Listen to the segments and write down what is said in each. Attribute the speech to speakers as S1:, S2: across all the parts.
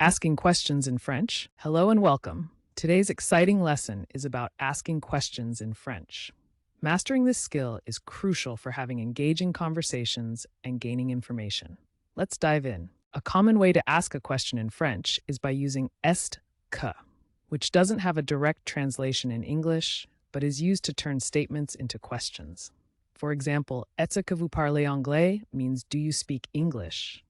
S1: Asking questions in French. Hello and welcome. Today's exciting lesson is about asking questions in French. Mastering this skill is crucial for having engaging conversations and gaining information. Let's dive in. A common way to ask a question in French is by using est que, which doesn't have a direct translation in English, but is used to turn statements into questions. For example, est-ce que vous parlez anglais means do you speak English?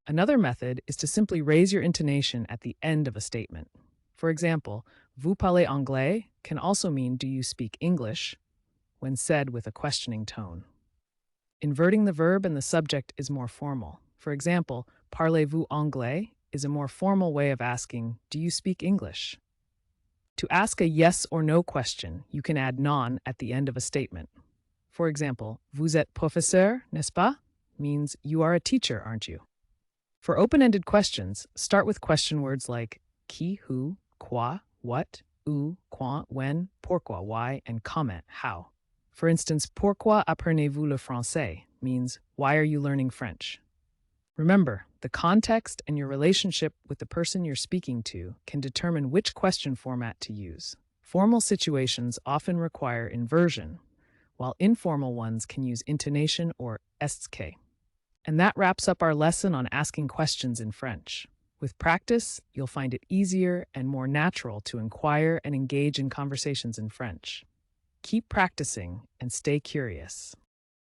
S1: Another method is to simply raise your intonation at the end of a statement. For example, vous parlez anglais can also mean do you speak English when said with a questioning tone. Inverting the verb and the subject is more formal. For example, parlez-vous anglais is a more formal way of asking do you speak English? To ask a yes or no question, you can add non at the end of a statement. For example, vous êtes professeur, n'est-ce pas? Means you are a teacher, aren't you? For open-ended questions, start with question words like qui, who, quoi, what, où, quand, when, pourquoi, why, and comment, how. For instance, pourquoi apprenez-vous le français means why are you learning French? Remember, the context and your relationship with the person you're speaking to can determine which question format to use. Formal situations often require inversion, while informal ones can use intonation or est que. And that wraps up our lesson on asking questions in French. With practice, you'll find it easier and more natural to inquire and engage in conversations in French. Keep practicing and stay curious.